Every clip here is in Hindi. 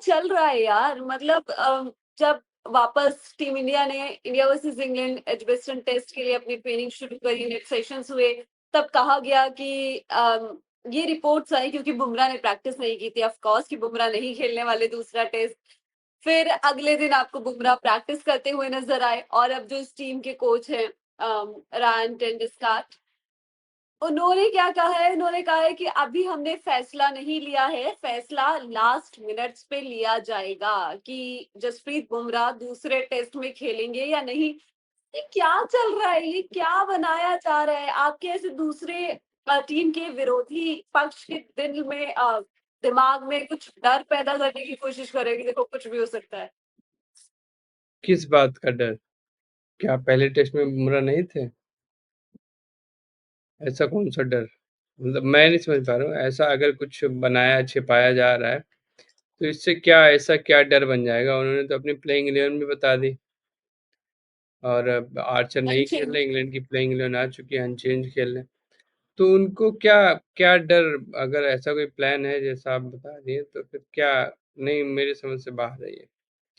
चल रहा है यार? मतलब जब वापस टीम इंडिया ने India versus England Edgbaston test के लिए अपनी ट्रेनिंग शुरू करी, नेट सेशंस हुए, तब कहा गया कि ये रिपोर्ट्स आई क्योंकि बुमराह ने प्रैक्टिस नहीं की थी ऑफ कोर्स कि बुमराह नहीं खेलने वाले दूसरा टेस्ट। फिर अगले दिन आपको बुमराह प्रैक्टिस करते हुए नजर आए और अब जो इस टीम के कोच हैं रायन टेंडुलकर, उन्होंने क्या कहा है? उन्होंने कहा है कि अभी हमने फैसला नहीं लिया है, फैसला लास्ट मिनट्स पे लिया जाएगा कि जसप्रीत बुमराह दूसरे टेस्ट में खेलेंगे या नहीं। ये क्या चल रहा है? ये क्या बनाया जा रहा है? आपके ऐसे दूसरे टीम के विरोधी पक्ष के दिल में दिमाग में कुछ डर पैदा करने की कोशिश करेगी, देखो कुछ भी हो सकता है। किस बात का डर? क्या पहले टेस्ट में बुमराह नहीं थे? ऐसा कौन सा डर? मतलब मैं नहीं समझ पा रहा हूँ। ऐसा अगर कुछ बनाया छिपाया जा रहा है तो इससे क्या, ऐसा क्या डर बन जाएगा? उन्होंने तो अपनी प्लेइंग 11 भी बता दी और अब आर्चर नहीं खेल अनचेंज। रहे, इंग्लैंड की प्लेइंग 11 आ चुकी है, अनचेंज खेल रहे हैं। तो उनको क्या, क्या डर? अगर ऐसा कोई प्लान है जैसा आप बता रही हैं तो फिर क्या? नहीं, मेरी समझ से बाहर है ये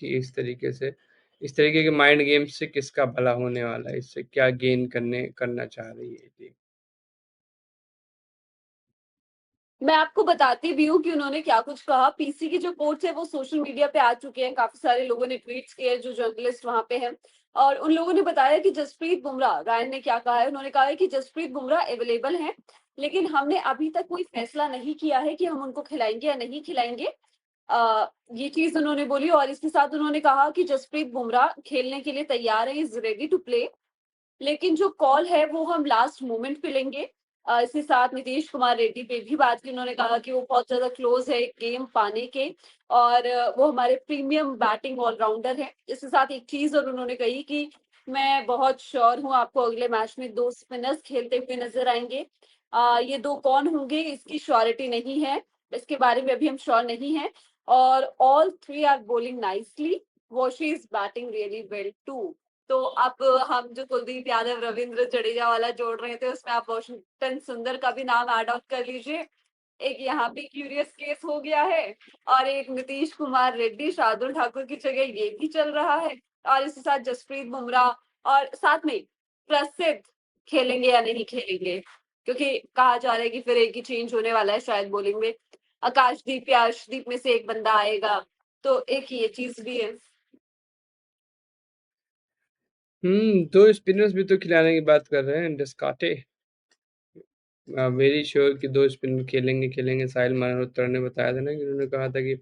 कि इस तरीके के माइंड गेम से किसका भला होने वाला है, इससे क्या गेन करना चाह रही है टीम? मैं आपको बताती भी हूँ कि उन्होंने क्या कुछ कहा। पीसी की जो कोच है वो सोशल मीडिया पे आ चुके हैं, काफी सारे लोगों ने ट्वीट्स किए हैं जो जर्नलिस्ट वहां पे हैं, और उन लोगों ने बताया कि जसप्रीत बुमराह, रायन ने क्या कहा है, उन्होंने कहा है कि जसप्रीत बुमराह अवेलेबल हैं, लेकिन हमने अभी तक कोई फैसला नहीं किया है कि हम उनको खिलाएंगे या नहीं खिलाएंगे। ये चीज उन्होंने बोली और इसके साथ उन्होंने कहा कि जसप्रीत बुमराह खेलने के लिए तैयार है, इज रेडी टू प्ले, लेकिन जो कॉल है वो हम लास्ट मोमेंट पे लेंगे। इसके साथ नीतीश कुमार रेड्डी पे भी बात की, उन्होंने कहा कि वो बहुत ज्यादा क्लोज है गेम पाने के और वो हमारे प्रीमियम बैटिंग ऑलराउंडर है। इसके साथ एक चीज और उन्होंने कही कि मैं बहुत श्योर हूँ आपको अगले मैच में दो स्पिनर्स खेलते हुए नजर आएंगे। ये दो कौन होंगे इसकी श्योरिटी नहीं है, इसके बारे में अभी हम श्योर नहीं है, और all three are bowling nicely, Washi is batting really well too. तो अब हम जो कुलदीप यादव रविंद्र जडेजा वाला जोड़ रहे थे उसमें आप वॉशिंगटन सुंदर का भी नाम ऐड ऑन कर लीजिए। एक यहाँ पे क्यूरियस केस हो गया है और एक नीतीश कुमार रेड्डी शार्दुल ठाकुर की जगह ये भी चल रहा है, और इसके साथ जसप्रीत बुमराह और साथ में प्रसिद्ध खेलेंगे या नहीं खेलेंगे, क्योंकि कहा जा रहा है कि फिर एक ही चेंज होने वाला है शायद बॉलिंग में, आकाशदीप या अर्शदीप में से एक बंदा आएगा, तो एक ये चीज भी है। दो स्पिनर्स भी तो खिलाने की बात कर रहे हैं, डिस्काटे। वेरी श्योर कि दो स्पिनर खेलेंगे। साहिल मल्होत्रा ने बताया था ना कि उन्होंने कहा था कि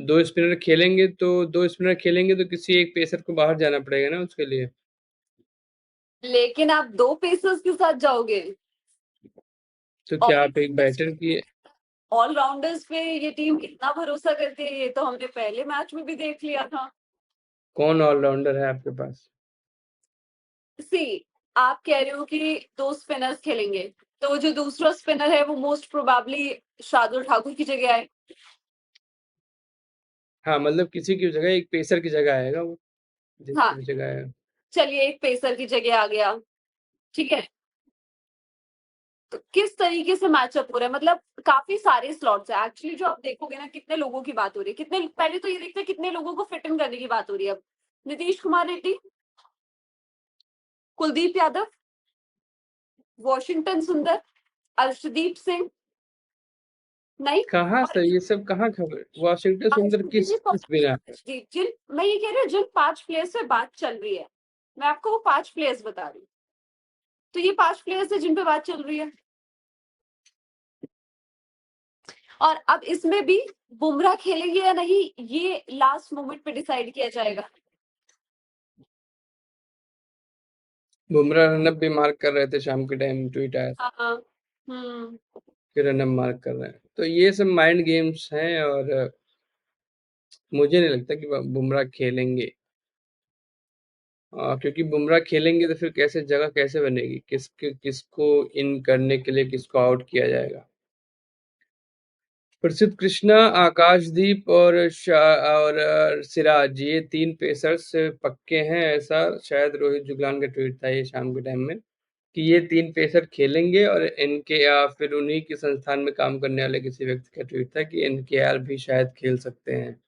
दो स्पिनर खेलेंगे, तो किसी एक पेसर को बाहर जाना पड़ेगा ना उसके लिए। लेकिन आप दो पेसर्स के साथ जाओगे? तो क्या आप एक बैटर की? ऑलराउंडर्स पे ये टीम इतना भरोसा करती है, ये तो हमने पहले मैच में भी देख लिया था। कौन ऑलराउंडर है आपके पास? सी, आप कह रहे हो कि दो स्पिनर्स खेलेंगे, तो जो दूसरा स्पिनर है वो मोस्ट प्रोबेबली शार्दुल ठाकुर की जगह आए। हाँ, मतलब किसी की जगह, एक पेसर की जगह आएगा वो, जिसकी हाँ, भी जगह आएगा। चलिए एक पेसर की जगह आ गया, ठीक है। तो किस तरीके से मैचअप हो रहा है? मतलब काफी सारे स्लॉट्स है एक्चुअली, जो आप देखोगे ना कितने लोगों की बात हो रही है, कितने, पहले तो ये देखते हैं कितने लोगों को फिट इन करने की बात हो रही है। अब नीतीश कुमार रेड्डी, कुलदीप यादव, वॉशिंगटन सुंदर, अर्शदीप सिंह, नहीं, कहाँ और से ये सब, कहाँ खबर? वॉशिंगटन सुंदर किस बिना? अर्शदीप, जिन, मैं ये कह रही हूँ जिन 5 प्लेयर्स से बात चल रही है, मैं आपको वो 5 प्लेयर्स बता रही हूँ, तो ये 5 प्लेयर्स है जिन पे बात चल रही है। और अब इसमें भी बुमराह खेलेंगे या नहीं ये लास्ट मोमेंट पे डिसाइड किया जाएगा। बुमराह रनअप भी मार्क कर रहे थे, शाम के टाइम ट्वीट आया था हाँ। हम्म। कि रनअप मार्क कर रहे हैं। तो ये सब माइंड गेम्स हैं और मुझे नहीं लगता कि बुमराह खेलेंगे। क्योंकि बुमराह खेलेंगे तो फिर जगह कैसे बनेगी? किसको इन करने के लिए किसको आउट किया जाएगा? प्रसिद्ध कृष्णा, आकाशदीप और सिराज, ये तीन पेसर्स पक्के हैं, ऐसा शायद रोहित जुगलान का ट्वीट था ये शाम के टाइम में। कि ये 3 पेसर खेलेंगे और इनके या फिर उन्हीं के संस्थान में काम करने वाले किसी व्यक्ति का ट्वीट था कि एनकेआर भी शायद खेल सकते हैं।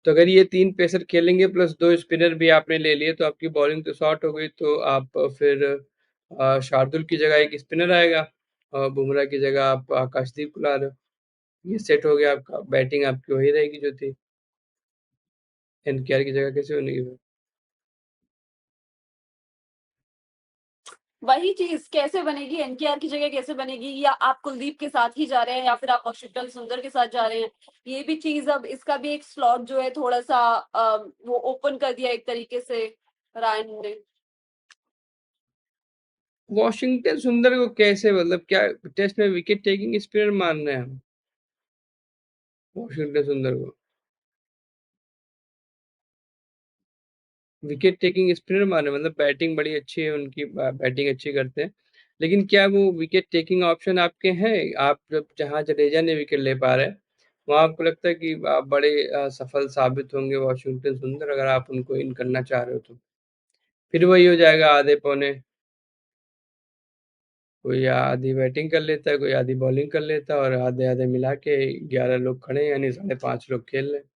तो अगर ये 3 पेसर खेलेंगे प्लस 2 स्पिनर भी आपने ले लिए तो आपकी बॉलिंग तो शॉर्ट हो गई, तो आप फिर शार्दुल की जगह एक स्पिनर आएगा और बुमराह की जगह आप आकाशदीप को ला रहे हो। ये सेट हो गया आपका, बैटिंग आपकी वही रहेगी जो थी। एनकेआर की जगह कैसे बनेगी फिर? वही चीज कैसे बनेगी, एनकेआर की जगह कैसे बनेगी, या आप कुलदीप के साथ ही जा रहे हैं या फिर आप वॉशिंगटन सुंदर के साथ जा रहे हैं? ये भी चीज, अब इसका भी एक स्लॉट जो है थोड़ा सा वो ओपन कर दिया एक तरीके से रायन ने। वॉशिंगटन सुंदर को कैसे, मतलब क्या टेस्ट में विकेट टेकिंग स्पिनर मान रहे हैं हम वॉशिंगटन सुंदर को? विकेट टेकिंग स्पिनर माने मतलब बैटिंग बड़ी अच्छी है उनकी, बैटिंग अच्छी करते हैं, लेकिन क्या वो विकेट टेकिंग ऑप्शन आपके हैं? आप जब जहाँ जडेजा ने विकेट ले पा रहे हैं वहां आपको लगता है कि आप बड़े सफल साबित होंगे वॉशिंगटन सुंदर अगर आप उनको इन करना चाह रहे हो तो? फिर वही हो जाएगा आधे पौने, कोई आधी बैटिंग कर लेता है, कोई आधी बॉलिंग कर लेता है और आधे आधे मिला के 11 लोग खड़े हैं, यानी 5.5 लोग खेल रहे हैं।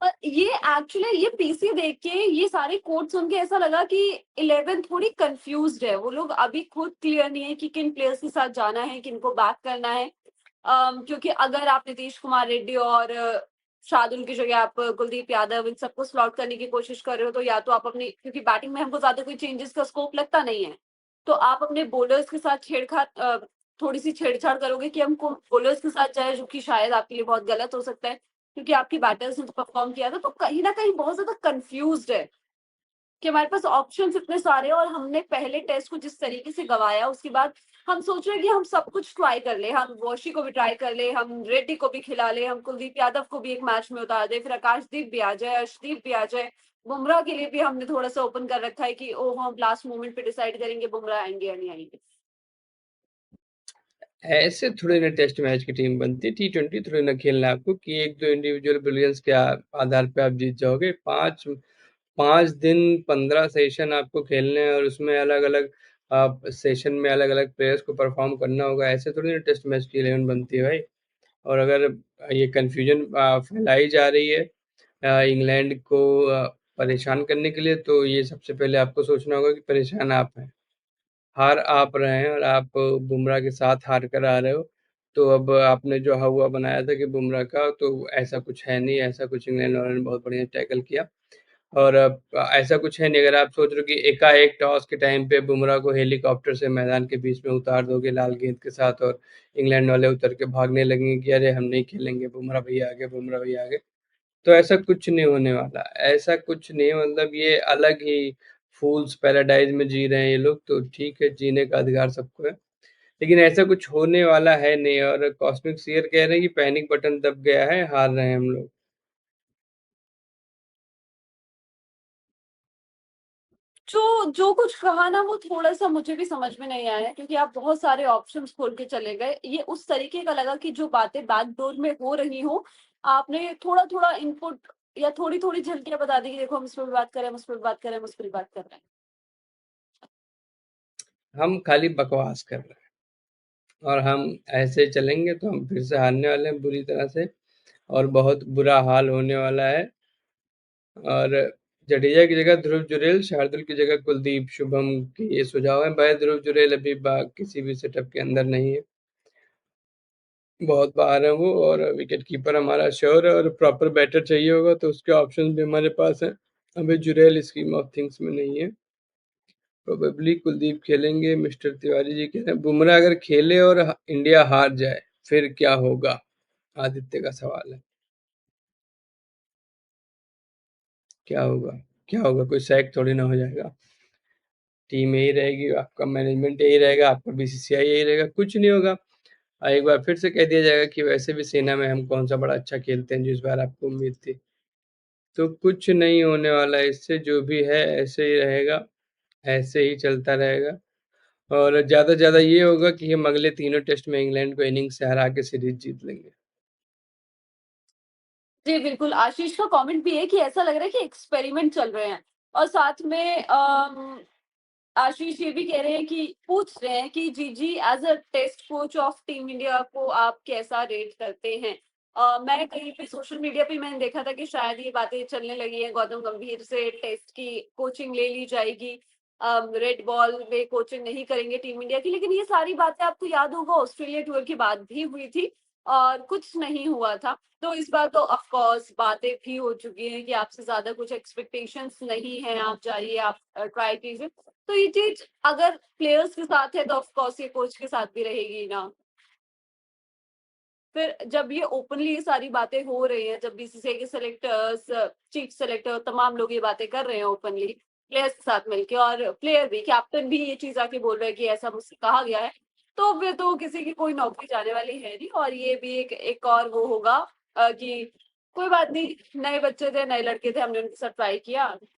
पर ये एक्चुअली ये पीसी देख के ये सारे कोड सुन के ऐसा लगा कि 11 थोड़ी कंफ्यूज्ड है, वो लोग अभी खुद क्लियर नहीं है कि किन प्लेयर्स के साथ जाना है, किनको बैक करना है। क्योंकि अगर आप नीतीश कुमार रेड्डी और शार्दुल की जगह आप कुलदीप यादव इन सबको स्लॉट करने की कोशिश कर रहे हो, तो या तो आप अपनी, क्योंकि बैटिंग में हमको ज्यादा कोई चेंजेस का स्कोप लगता नहीं है, तो आप अपने बॉलर्स के साथ थोड़ी सी छेड़छाड़ करोगे कि हमको बॉलर्स के साथ जाए, जो कि शायद आपके लिए बहुत गलत हो सकता है क्योंकि आपकी बैटर्स ने तो परफॉर्म किया था, तो कहीं ना कहीं बहुत ज्यादा कंफ्यूज्ड है कि हमारे पास ऑप्शंस इतने सारे हैं और हमने पहले टेस्ट को जिस तरीके से गवाया उसके बाद हम सोच रहे हैं कि हम सब कुछ ट्राई कर ले, हम वॉशी को भी ट्राई कर ले, हम रेड्डी को भी खिला ले, हम कुलदीप यादव को भी एक मैच में उतार दे, फिर आकाशदीप भी आ जाए, अर्शदीप भी आ जाए, बुमराह के लिए भी हमने थोड़ा सा ओपन कर रखा है कि ओ हम लास्ट मोमेंट पे डिसाइड करेंगे बुमराह आएंगे या नहीं आएंगे। ऐसे थोड़ी ना टेस्ट मैच की टीम बनती है, T20 थोड़ी ना खेलना है आपको कि एक दो इंडिविजुअल ब्रिलियंस के आधार पे आप जीत जाओगे। 5 दिन 15 सेशन आपको खेलने हैं और उसमें अलग अलग सेशन में अलग अलग प्लेयर्स को परफॉर्म करना होगा। ऐसे थोड़ी ना टेस्ट मैच की 11 बनती है भाई। और अगर ये कंफ्यूजन फैलाई जा रही है इंग्लैंड को परेशान करने के लिए, तो ये सबसे पहले आपको सोचना होगा कि परेशान आप हैं, हार आप रहे हैं और आप बुमराह के साथ हार कर आ रहे हो। तो अब आपने जो हवा बनाया था कि बुमराह का, तो ऐसा कुछ है नहीं, ऐसा कुछ इंग्लैंड वालों ने बहुत बढ़िया टैकल किया। और अब ऐसा कुछ है नहीं, अगर आप सोच रहे हो कि एकाएक टॉस के टाइम पे बुमराह को हेलीकॉप्टर से मैदान के बीच में उतार दोगे लाल गेंद के साथ और इंग्लैंड वाले उतर के भागने लगेंगे कि अरे हम नहीं खेलेंगे, बुमराह भैया आगे, बुमराह भैया आगे। तो ऐसा कुछ नहीं होने वाला, ऐसा कुछ नहीं, मतलब ये अलग ही फूल्स पैराडाइज में जी रहे हैं ये लोग, तो ठीक है, जीने का अधिकार सबको है, लेकिन ऐसा कुछ होने वाला है नहीं। और कॉस्मिक सीयर कह रहे हैं कि पैनिक बटन दब गया है, हार रहे हैं हम लोग। जो जो कुछ कहा ना वो थोड़ा सा मुझे भी समझ में नहीं आया क्योंकि आप बहुत सारे ऑप्शंस खोल के चले गए, ये उस तरीके का लगा कि जो बातें बैकडोर में हो रही हो आपने थोड़ा थोड़ा इनपुट या थोड़ी थोड़ी झलकियां बता दी कि देखो हम इस पर भी बात करें, हम उस पर भी बात करें, हम उस पर भी बात कर रहे हैं। हम खाली बकवास कर रहे हैं और हम ऐसे चलेंगे तो हम फिर से हारने वाले हैं बुरी तरह से और बहुत बुरा हाल होने वाला है। और जडेजा की जगह ध्रुव जुरेल, शार्दुल की जगह कुलदीप, शुभम के ये सुझाव है। भाई ध्रुव जुरेल अभी किसी भी सेटअप के अंदर नहीं है, बहुत बाहर है वो, और विकेट कीपर हमारा श्योर है और प्रॉपर बैटर चाहिए होगा तो उसके ऑप्शन भी हमारे पास है। अभी जुरेल स्कीम ऑफ थिंग्स में नहीं है, प्रोबेबली कुलदीप खेलेंगे। मिस्टर तिवारी जी कह रहे हैं बुमराह अगर खेले और इंडिया हार जाए फिर क्या होगा, आदित्य का सवाल है। क्या होगा? क्या होगा, कोई सैक थोड़ी ना हो जाएगा, टीम यही रहेगी, आपका मैनेजमेंट यही रहेगा, आपका बीसीसीआई यही रहेगा, कुछ नहीं होगा। एक बार फिर से कह दिया जाएगा कि वैसे भी सेना में हम कौन सा बड़ा अच्छा खेलते हैं जिस बार आपको उम्मीद थी। तो कुछ नहीं होने वाला है इससे, जो भी है ऐसे ही रहेगा, ऐसे ही चलता रहेगा। और ज़्यादा से ज़्यादा ये होगा कि हम अगले तीनों टेस्ट में इंग्लैंड को इनिंग से हरा के सीरीज जीत लेंगे। जी बिल्कुल, आशीष का कमेंट भी है कि ऐसा लग रहा है कि एक्सपेरिमेंट चल रहे हैं और साथ में आशीष ये भी कह रहे हैं कि पूछ रहे हैं कि GG as a test coach of team India को आप कैसा रेट करते हैं? मैं कहीं पे सोशल मीडिया पे मैंने देखा था कि शायद ये बातें चलने लगी हैं, गौतम गंभीर से टेस्ट की कोचिंग ले ली जाएगी। रेड बॉल में कोचिंग नहीं करेंगे टीम इंडिया की, लेकिन ये सारी बातें आपको याद होगा ऑस्ट्रेलिया टूर के बाद भी हुई थी और कुछ नहीं हुआ था। तो इस बार तो ऑफ कोर्स बातें भी हो चुकी हैं कि आपसे ज़्यादा कुछ एक्सपेक्टेशंस नहीं है, आप जाइए, आप ट्राई कीजिए। तो ये चीज़ अगर प्लेयर्स के साथ है तो ऑफ कोर्स ये कोच के साथ भी रहेगी ना। फिर जब ये ओपनली ये सारी बातें हो रही हैं, जब बीसीसीआई के सेलेक्टर्स, चीफ सेलेक्टर तमाम लोग ये बातें कर रहे हैं ओपनली प्लेयर्स के साथ मिलके और प्लेयर भी, कैप्टन भी ये चीज़ आके बोल रहा है कि ऐसा मुझसे कहा गया है, तो फिर तो किसी की कोई नौकरी जाने वाली है नहीं और ये भी एक एक और वो होगा कि कोई बात नहीं, नए बच्चे थे, नए लड़के थे, हमने उनके साथ ट्राई किया,